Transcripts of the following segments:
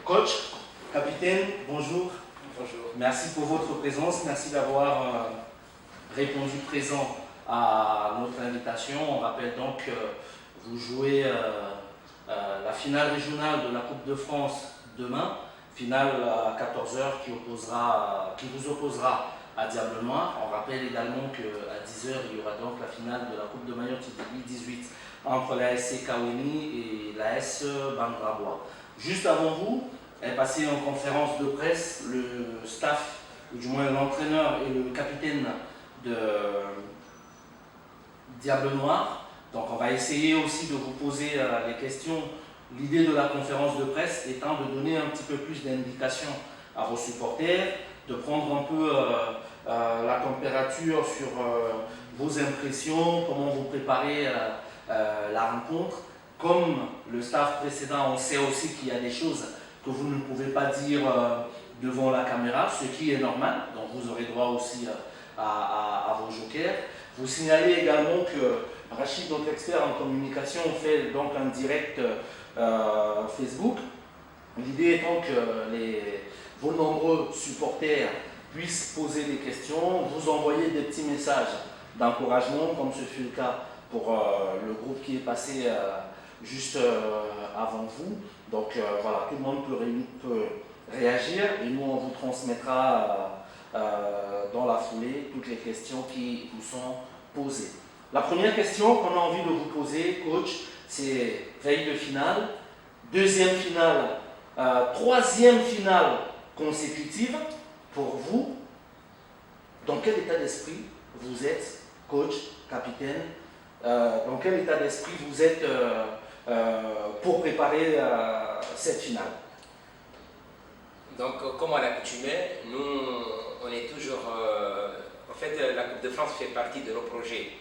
Coach, capitaine, bonjour. Bonjour. Merci pour votre présence, merci d'avoir répondu présent à notre invitation. On rappelle donc que vous jouez la finale régionale de la Coupe de France demain, finale à 14 h qui vous opposera à Diable Noir. On rappelle également qu'à 10 h, il y aura donc la finale de la Coupe de Mayotte 2018 entre la SC Kaweni et la S Bangrabois. Juste avant vous, est passé en conférence de presse le staff, ou du moins l'entraîneur et le capitaine de Diable Noir. Donc on va essayer aussi de vous poser les questions. L'idée de la conférence de presse étant de donner un petit peu plus d'indications à vos supporters, de prendre un peu la température sur vos impressions, comment vous préparez la rencontre. Comme le staff précédent, on sait aussi qu'il y a des choses que vous ne pouvez pas dire devant la caméra, ce qui est normal, donc vous aurez droit aussi à vos jokers. Vous signalez également que Rachid, notre expert en communication, fait donc un direct Facebook. L'idée étant que vos nombreux supporters puissent poser des questions, vous envoyer des petits messages d'encouragement, comme ce fut le cas pour le groupe qui est passé juste avant vous. Donc voilà, tout le monde peut réagir et nous on vous transmettra dans la foulée toutes les questions qui vous sont posées. La première question qu'on a envie de vous poser, coach, c'est veille de finale, deuxième finale, troisième finale consécutive pour vous. Dans quel état d'esprit vous êtes, coach, capitaine, dans quel état d'esprit vous êtes pour préparer cette finale? Donc, comme à l'accoutumée, nous, on est toujours... en fait, la Coupe de France fait partie de nos projets.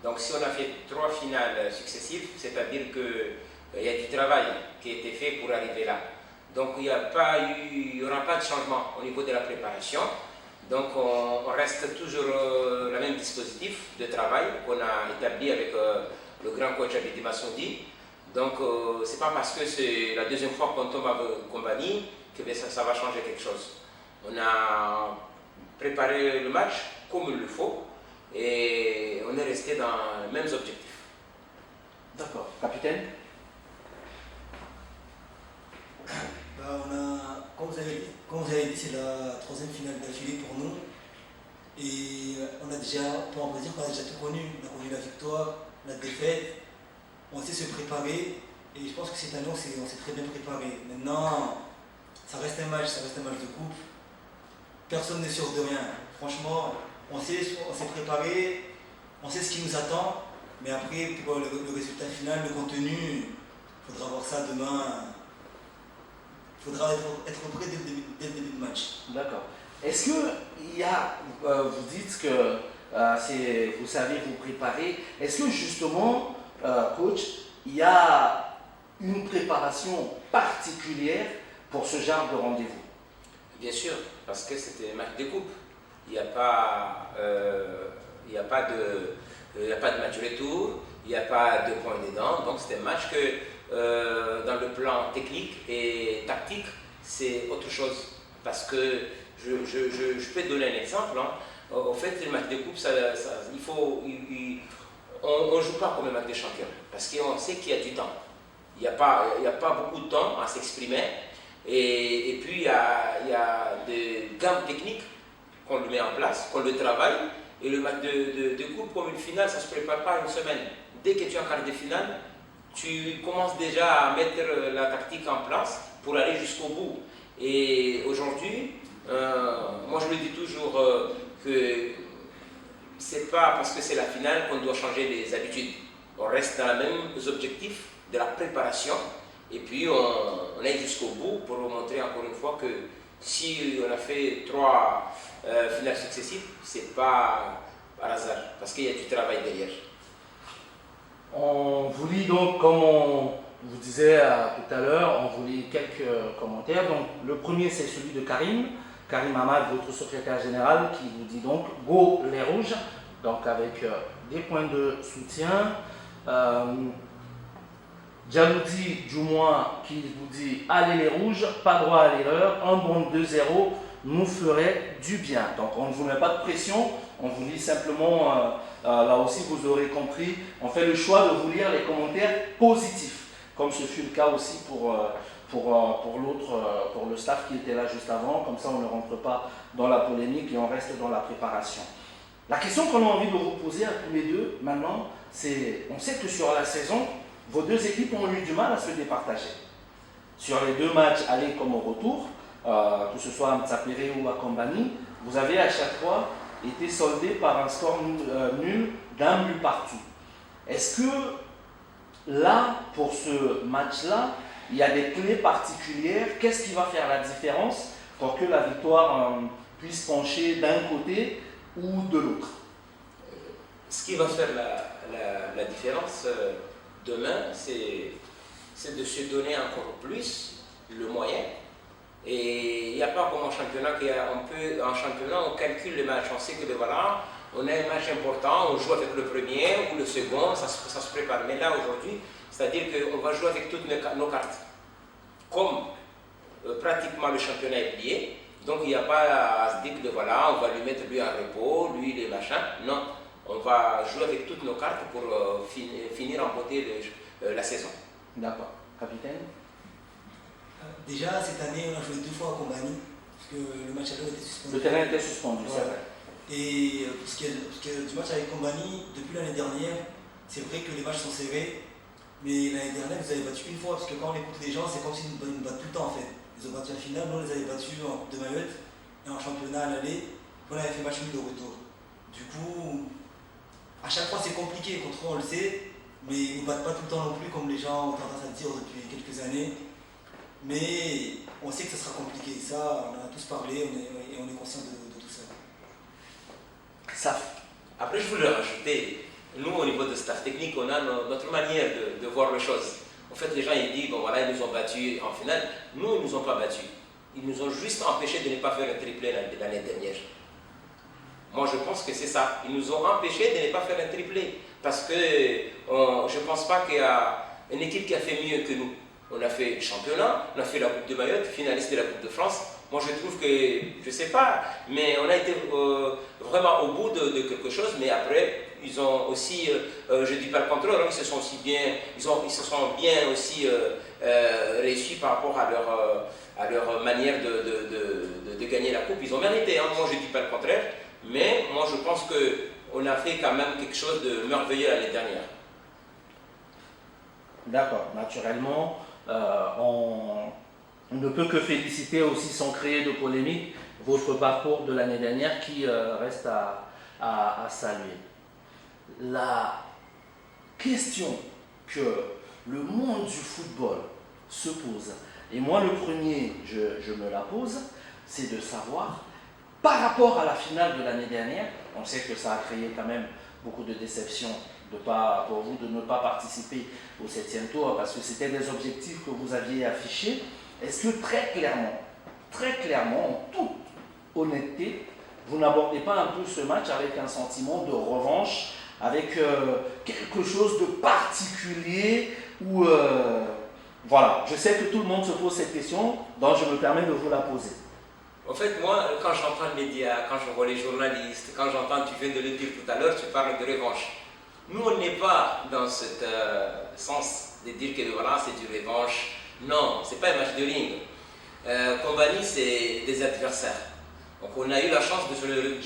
Donc, si on a fait 3 finales successives, c'est-à-dire qu'il y a du travail qui a été fait pour arriver là. Donc, il n'y aura pas de changement au niveau de la préparation. Donc, on reste toujours le même dispositif de travail qu'on a établi avec le grand coach Abidi Massoudi. Donc, ce n'est pas parce que c'est la deuxième fois qu'on tombe avec Kombani que ça va changer quelque chose. On a préparé le match comme il le faut et on est resté dans les mêmes objectifs. D'accord. Capitaine? Comme vous avez dit, c'est la 3e finale d'affilée pour nous. Et on a déjà tout connu. On a connu la victoire, la défaite. On sait se préparer. Et je pense que cette année, on s'est très bien préparé. Maintenant, ça reste un match de coupe. Personne n'est sûr de rien. Franchement, on s'est préparé, on sait ce qui nous attend. Mais après, pour le résultat final, le contenu, il faudra voir ça demain. Il faudra être prêt dès le début du match. D'accord. Est-ce qu'il y a, vous dites que vous savez vous préparer, est-ce que justement, coach, il y a une préparation particulière pour ce genre de rendez-vous? Bien sûr, parce que c'était un match de coupe. Il n'y a pas de match retour, il n'y a pas de points dedans. Donc c'est un match que dans le plan technique et tactique, c'est autre chose. Parce que je peux donner un exemple. En fait, le match de coupe, on ne joue pas comme un match de champion. Parce qu'on sait qu'il y a du temps. Il n'y a pas beaucoup de temps à s'exprimer. Et puis, il y a des gammes techniques qu'on le met en place, qu'on le travaille. Et le match de coupe, comme une finale, ça ne se prépare pas une semaine. Dès que tu es en quart de finale, tu commences déjà à mettre la tactique en place pour aller jusqu'au bout. Et aujourd'hui, moi je le dis toujours que c'est pas parce que c'est la finale qu'on doit changer les habitudes. On reste dans les mêmes objectifs de la préparation et puis on aille jusqu'au bout pour vous montrer encore une fois que si on a fait 3 finales successives, c'est pas par hasard parce qu'il y a du travail derrière. On vous lit donc, comme on vous disait tout à l'heure, on vous lit quelques commentaires. Donc, le premier, c'est celui de Karim Hamad, votre secrétaire général, qui vous dit donc « Go les rouges », donc avec des points de soutien. Djaloudi Djoumoua qui vous dit allez les rouges, pas droit à l'erreur, un bon 2-0 nous ferait du bien. Donc on ne vous met pas de pression, on vous dit simplement, là aussi vous aurez compris, on fait le choix de vous lire les commentaires positifs, comme ce fut le cas aussi pour le staff qui était là juste avant, comme ça on ne rentre pas dans la polémique et on reste dans la préparation. La question qu'on a envie de vous poser à tous les deux maintenant, c'est, on sait que sur la saison, vos deux équipes ont eu du mal à se départager. Sur les deux matchs, aller comme au retour, que ce soit à Mtsapere ou à Kombani, vous avez à chaque fois été soldé par un score nul d'un but partout. Est-ce que là, pour ce match-là, il y a des clés particulières? Qu'est-ce qui va faire la différence pour que la victoire puisse pencher d'un côté ou de l'autre? Ce qui va faire la différence demain, c'est de se donner encore plus le moyen. Et il n'y a pas comme en championnat, en championnat on calcule les matchs, on sait que voilà, on a un match important, on joue avec le premier ou le second, ça se prépare. Mais là aujourd'hui, c'est-à-dire qu'on va jouer avec toutes nos cartes. Comme pratiquement le championnat est plié, donc il n'y a pas à se dire que voilà, on va lui mettre lui en repos, lui les machins. Non, on va jouer avec toutes nos cartes pour finir en beauté la saison. D'accord. Capitaine? Déjà, cette année, on a joué 2 fois à Kombani, parce que le match à l'heure était suspendu. Le terrain était suspendu, c'est vrai. Et pour ce qui est du match avec Kombani, depuis l'année dernière, c'est vrai que les matchs sont serrés, mais l'année dernière, vous avez battu une fois, parce que quand on écoute les gens, c'est comme s'ils nous battent tout le temps en fait. Ils ont battu en finale, nous on les avait battus en Coupe de Mayotte et en championnat à l'aller, puis on avait fait match nul de retour. Du coup, à chaque fois c'est compliqué, contre eux on le sait, mais ils ne nous battent pas tout le temps non plus, comme les gens ont tendance à dire depuis quelques années. Mais on sait que ce sera compliqué, ça, on en a tous parlé et on est conscient de tout ça. Ça. Après, je voulais rajouter, nous au niveau de staff technique, on a notre manière de voir les choses. En fait, les gens ils disent, bon voilà, ils nous ont battus en finale. Nous, ils ne nous ont pas battus. Ils nous ont juste empêché de ne pas faire un triplé l'année dernière. Moi, je pense que c'est ça. Ils nous ont empêché de ne pas faire un triplé. Parce que je ne pense pas qu'il y a une équipe qui a fait mieux que nous. On a fait le championnat, on a fait la Coupe de Mayotte, finaliste de la Coupe de France. Moi, je trouve que, je ne sais pas, mais on a été vraiment au bout de quelque chose. Mais après, ils ont aussi, je ne dis pas le contraire, ils se sont bien aussi réussis par rapport à leur manière de gagner la Coupe. Ils ont mérité, hein. Moi, je ne dis pas le contraire. Mais moi, je pense qu'on a fait quand même quelque chose de merveilleux l'année dernière. D'accord, naturellement. On ne peut que féliciter aussi sans créer de polémique votre parcours de l'année dernière qui reste à saluer. La question que le monde du football se pose, et moi le premier je me la pose, c'est de savoir, par rapport à la finale de l'année dernière, on sait que ça a créé quand même beaucoup de déceptions pour vous de ne pas participer au 7e tour parce que c'était des objectifs que vous aviez affichés. Est-ce que très clairement, en toute honnêteté, vous n'abordez pas un peu ce match avec un sentiment de revanche, avec quelque chose de particulier ou voilà, je sais que tout le monde se pose cette question, donc je me permets de vous la poser. En fait, moi, quand j'entends les médias, quand je vois les journalistes, quand j'entends, tu viens de le dire tout à l'heure, tu parles de revanche. Nous, on n'est pas dans ce sens de dire que voilà, c'est du revanche. Non, ce n'est pas un match de ring. Kombani, c'est des adversaires. Donc, on a eu la chance de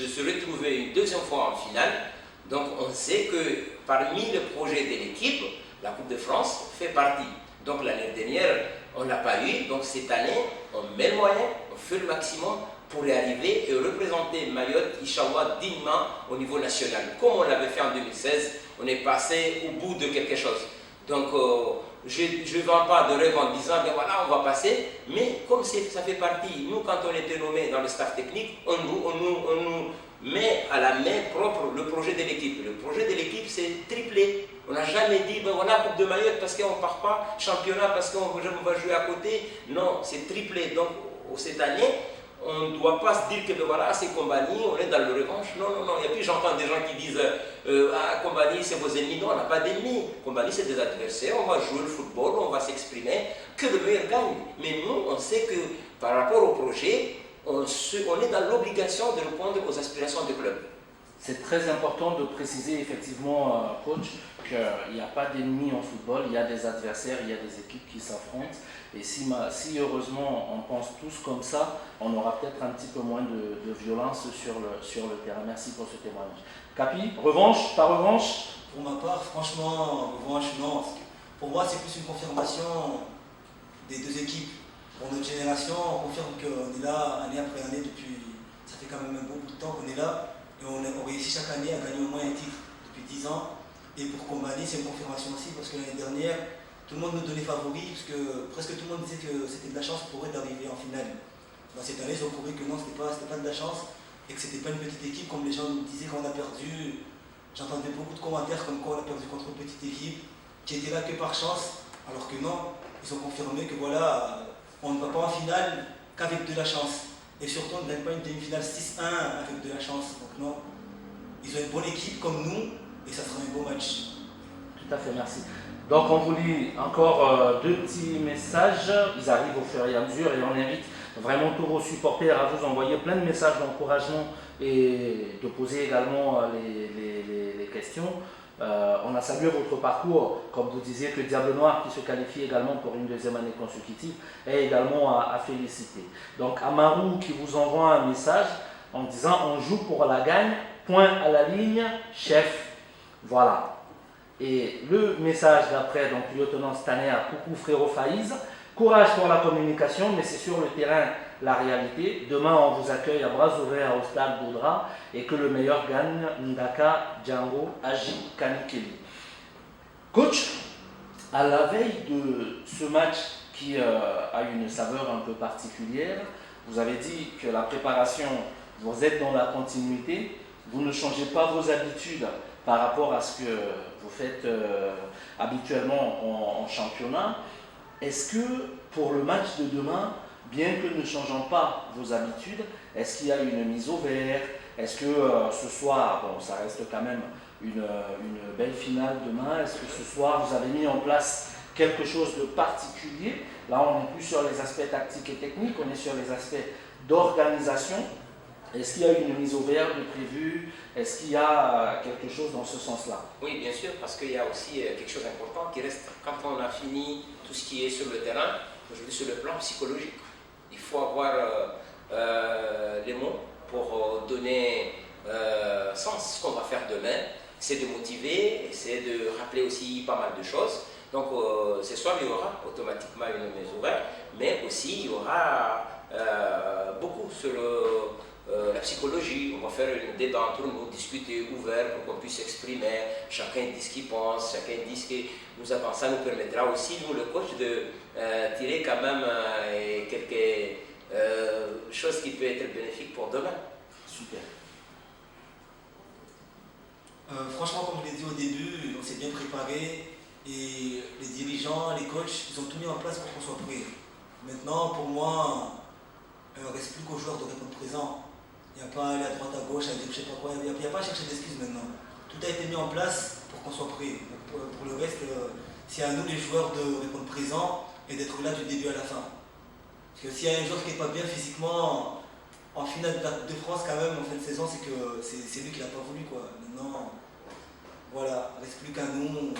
se retrouver une deuxième fois en finale. Donc, on sait que parmi les projets de l'équipe, la Coupe de France fait partie. Donc, l'année dernière, on n'a pas eu. Donc, cette année, on met le moyen, on fait le maximum pour y arriver et représenter Mayotte, Inch'Allah, dignement au niveau national. Comme on l'avait fait en 2016, on est passé au bout de quelque chose. Donc, je ne vends pas de rêve en disant, ben voilà, on va passer, mais comme ça fait partie, nous, quand on était nommé dans le staff technique, on nous met à la main propre le projet de l'équipe. Le projet de l'équipe, c'est triplé. On n'a jamais dit, ben voilà, Coupe de Mayotte parce qu'on ne part pas, championnat parce qu'on va jouer à côté. Non, c'est triplé. Donc, cette année, on ne doit pas se dire que ben voilà, c'est Kombani, on est dans le revanche. Non, non, non. Et puis j'entends des gens qui disent ah, Kombani, c'est vos ennemis. Non, on n'a pas d'ennemis. Kombani, c'est des adversaires. On va jouer le football, on va s'exprimer. Que le meilleur gagne. Mais nous, on sait que par rapport au projet, on est dans l'obligation de répondre aux aspirations du club. C'est très important de préciser effectivement, coach, qu'il n'y a pas d'ennemis en football, il y a des adversaires, il y a des équipes qui s'affrontent. Et si heureusement on pense tous comme ça, on aura peut-être un petit peu moins de violence sur le terrain. Merci pour ce témoignage. Capi, revanche, pas revanche? Pour ma part, franchement, revanche, non. Pour moi, c'est plus une confirmation des deux équipes. Pour notre génération, on confirme qu'on est là année après année ça fait quand même un bon bout de temps qu'on est là. Et on réussit chaque année à gagner au moins un titre depuis 10 ans. Et pour Kombani, c'est une confirmation aussi parce que l'année dernière, tout le monde nous donnait favoris, parce que presque tout le monde disait que c'était de la chance pour eux d'arriver en finale. Dans cette année, ils ont prouvé que non, c'était pas de la chance et que c'était pas une petite équipe comme les gens nous disaient quand on a perdu. J'entendais beaucoup de commentaires comme quoi on a perdu contre une petite équipe qui était là que par chance, alors que non, ils ont confirmé que voilà, on ne va pas en finale qu'avec de la chance. Et surtout, on ne gagne pas une demi-finale 6-1 avec de la chance. Donc non, ils ont une bonne équipe comme nous et ça sera un beau match. Tout à fait, merci. Donc on vous lit encore deux petits messages, ils arrivent au fur et à mesure et on invite vraiment tous vos supporters à vous envoyer plein de messages d'encouragement et de poser également les questions. On a salué votre parcours, comme vous disiez, que Diable Noir, qui se qualifie également pour une deuxième année consécutive, est également à féliciter. Donc Amarou qui vous envoie un message en disant « On joue pour la gagne, point à la ligne, chef ». Voilà. Et le message d'après, donc lieutenant Staner, coucou frérot Faïz, courage pour la communication, mais c'est sur le terrain la réalité. Demain, on vous accueille à bras ouverts au stade Boudra et que le meilleur gagne, Ndaka, Django, Agi, Kanikeli. Coach, à la veille de ce match qui a une saveur un peu particulière, vous avez dit que la préparation, vous êtes dans la continuité, vous ne changez pas vos habitudes par rapport à ce que vous faites habituellement en championnat. Est-ce que pour le match de demain, bien que ne changeant pas vos habitudes, est-ce qu'il y a une mise au vert? Est-ce que ce soir, bon, ça reste quand même une belle finale demain, est-ce que ce soir vous avez mis en place quelque chose de particulier? Là, on n'est plus sur les aspects tactiques et techniques, on est sur les aspects d'organisation. Est-ce qu'il y a une mise au vert de prévu? Est-ce qu'il y a quelque chose dans ce sens-là? Oui, bien sûr, parce qu'il y a aussi quelque chose d'important qui reste quand on a fini tout ce qui est sur le terrain, aujourd'hui sur le plan psychologique. Il faut avoir les mots pour donner sens à ce qu'on va faire demain. C'est de motiver, c'est de rappeler aussi pas mal de choses. Donc ce soir, il y aura automatiquement une mise au vert, mais aussi il y aura beaucoup sur la psychologie. On va faire un débat entre nous, discuter ouvert pour qu'on puisse s'exprimer, chacun dit ce qu'il pense, chacun dit ce que nous avons. Ça nous permettra aussi, nous le coach, de tirer quand même quelques choses qui peuvent être bénéfiques pour demain. Super. Franchement, comme je l'ai dit au début, on s'est bien préparé et les dirigeants, les coachs, ils ont tout mis en place pour qu'on soit prêts. Maintenant, pour moi, il ne reste plus qu'aux joueurs de répondre présent. Il n'y a pas à aller à droite, à gauche, à dire je sais pas quoi, il n'y a pas à chercher d'excuses maintenant. Tout a été mis en place pour qu'on soit prêt. Pour le reste, c'est à nous les joueurs de répondre présent et d'être là du début à la fin. Parce que s'il y a un joueur qui n'est pas bien physiquement, en finale de France quand même, en fin de saison, c'est que c'est lui qui l'a pas voulu quoi. Maintenant, voilà, il ne reste plus qu'à nous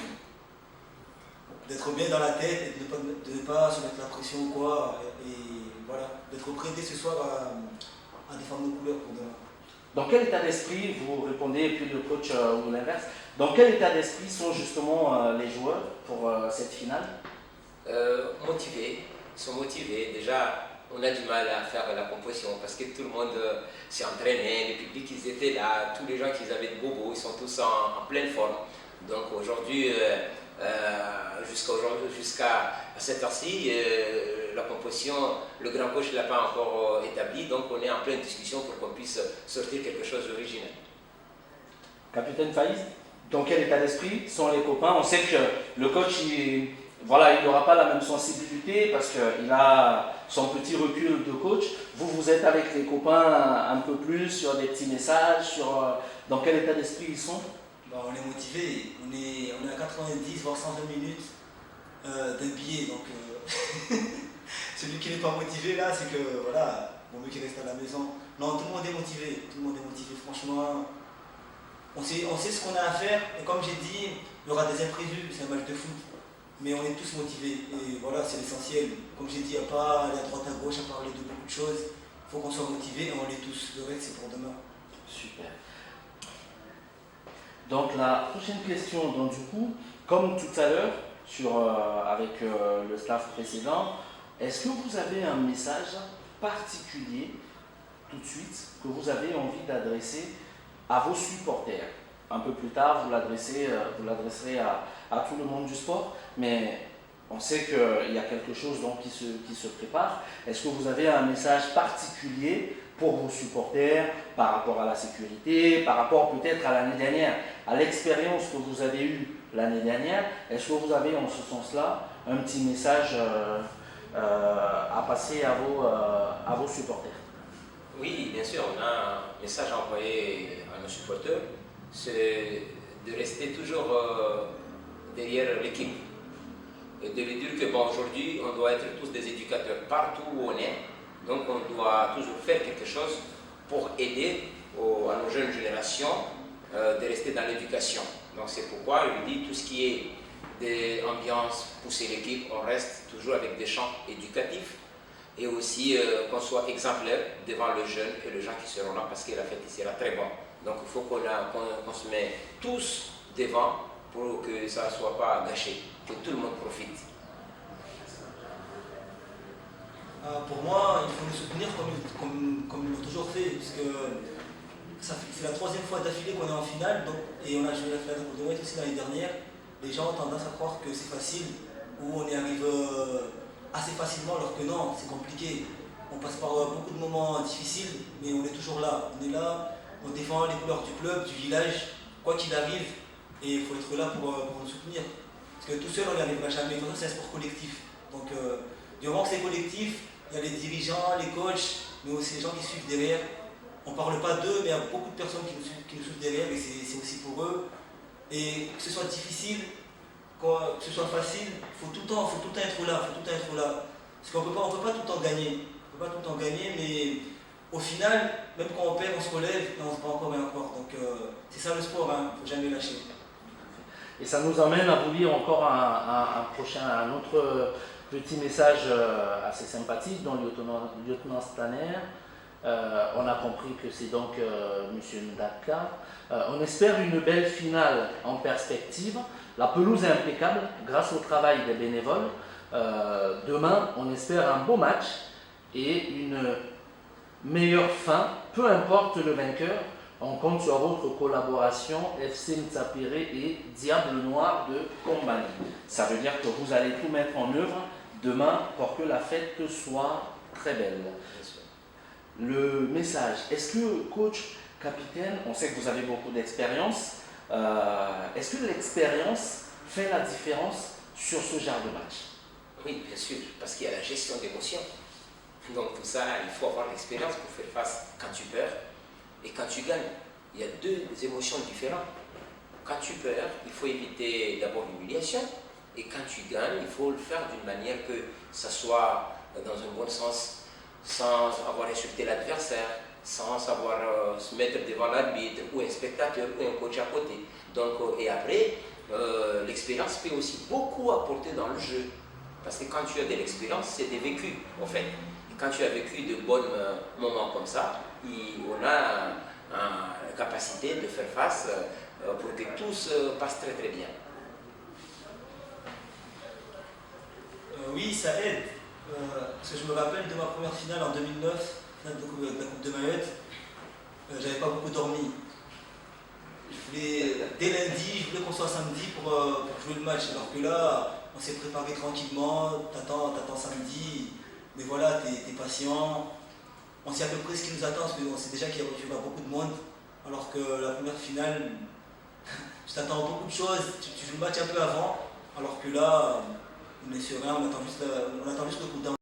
d'être bien dans la tête et de ne pas se mettre la pression ou quoi. Et voilà, d'être prêt dès ce soir à défendre nos couleurs pour demain. Dans quel état d'esprit, vous répondez, et puis le coach ou l'inverse, dans quel état d'esprit sont justement les joueurs pour cette finale? Motivés, ils sont motivés. Déjà, on a du mal à faire la composition parce que tout le monde s'est entraîné, le public, ils étaient là, tous les gens qui avaient de bobos, ils sont tous en pleine forme. Donc aujourd'hui, jusqu'à cette heure-ci, la composition, le grand coach ne l'a pas encore établi, donc on est en pleine discussion pour qu'on puisse sortir quelque chose d'original. Capitaine Faïz, dans quel état d'esprit sont les copains? On sait que le coach voilà, il n'aura pas la même sensibilité parce qu'il a son petit recul de coach. Vous êtes avec les copains un peu plus sur des petits messages, sur dans quel état d'esprit ils sont? Bah, on est motivé, on est à 90 voire 120 minutes d'un billet, donc celui qui n'est pas motivé là, c'est que voilà, vaut mieux qu'il reste à la maison. Non, tout le monde est motivé, franchement. On sait ce qu'on a à faire, et comme j'ai dit, il y aura des imprévus, c'est un match de foot. Mais on est tous motivés, et voilà, c'est l'essentiel. Comme j'ai dit, il n'y a pas à aller à droite à gauche, à parler de beaucoup de choses. Il faut qu'on soit motivés, et on l'est tous. Le reste, c'est pour demain. Super. Donc la prochaine question, donc du coup, comme tout à l'heure, avec le staff précédent, est-ce que vous avez un message particulier, tout de suite, que vous avez envie d'adresser à vos supporters? Un peu plus tard, vous l'adresserez à tout le monde du sport, mais on sait qu'il y a quelque chose donc, qui se prépare. Est-ce que vous avez un message particulier pour vos supporters par rapport à la sécurité, par rapport peut-être à l'année dernière, à l'expérience que vous avez eue l'année dernière? Est-ce que vous avez en ce sens-là un petit message à passer à vos supporters? Oui, bien sûr, on a un message à envoyer à nos supporters, c'est de rester toujours derrière l'équipe. Et de lui dire que bon, aujourd'hui, on doit être tous des éducateurs partout où on est. Donc on doit toujours faire quelque chose pour aider à nos jeunes générations de rester dans l'éducation. Donc c'est pourquoi je lui dis tout ce qui est des ambiances, pousser l'équipe, on reste toujours avec des chants éducatifs et aussi qu'on soit exemplaire devant les jeunes et les gens qui seront là parce que la fête sera très bonne. Donc il faut qu'on se mette tous devant pour que ça ne soit pas gâché, que tout le monde profite. Pour moi, il faut nous soutenir comme ils l'ont toujours fait, parce que c'est la troisième fois d'affilée qu'on est en finale, et on a joué la finale de Coupe de Malte aussi l'année dernière. Les gens ont tendance à croire que c'est facile, ou on y arrive assez facilement, alors que non, c'est compliqué. On passe par beaucoup de moments difficiles, mais on est toujours là. On est là, on défend les couleurs du club, du village, quoi qu'il arrive, et il faut être là pour nous soutenir. Parce que tout seul, on n'y arrivera jamais. De toute façon, c'est un sport collectif. Donc, du moment que c'est collectif, il y a les dirigeants, les coachs, mais aussi les gens qui suivent derrière. On ne parle pas d'eux, mais il y a beaucoup de personnes qui nous suivent derrière, et c'est aussi pour eux. Et que ce soit difficile, que ce soit facile, il faut tout le temps être là. Parce qu'on ne peut pas tout le temps gagner. On peut pas tout le temps gagner, mais au final, même quand on perd, on se relève et on se bat encore et encore. Donc c'est ça le sport, il ne faut jamais lâcher. Et ça nous amène à vous lire encore un autre petit message assez sympathique dans le lieutenant Staner. On a compris que c'est donc M. Ndaka. On espère une belle finale en perspective. La pelouse est impeccable grâce au travail des bénévoles. Demain, on espère un beau match et une meilleure fin. Peu importe le vainqueur, on compte sur votre collaboration FC Ntsapire et Diable Noir de Combani. Ça veut dire que vous allez tout mettre en œuvre demain pour que la fête soit très belle. Le message, est-ce que coach, capitaine, on sait que vous avez beaucoup d'expérience, est-ce que l'expérience fait la différence sur ce genre de match? Oui, bien sûr, parce qu'il y a la gestion d'émotions. Donc tout ça, il faut avoir l'expérience pour faire face quand tu perds et quand tu gagnes. Il y a deux émotions différentes. Quand tu perds, il faut éviter d'abord l'humiliation. Et quand tu gagnes, il faut le faire d'une manière que ça soit dans un bon sens, sans avoir insulté l'adversaire, sans savoir se mettre devant l'arbitre ou un spectateur ou un coach à côté. Donc, et après, l'expérience peut aussi beaucoup apporter dans le jeu. Parce que quand tu as de l'expérience, c'est des vécus, en fait. Et quand tu as vécu de bons moments comme ça, on a la capacité de faire face pour que tout se passe très très bien. Oui, ça aide. Parce que je me rappelle de ma première finale en 2009, finale de la Coupe de Mayotte, j'avais pas beaucoup dormi. Dès lundi, je voulais qu'on soit samedi pour jouer le match. Alors que là, on s'est préparé tranquillement, t'attends samedi, mais voilà, t'es patient. On sait à peu près ce qui nous attend, parce qu'on sait déjà qu'il y aura beaucoup de monde. Alors que la première finale, tu t'attends à beaucoup de choses, tu joues le match un peu avant, alors que là, On est serein, on attend juste le coup d'envoi.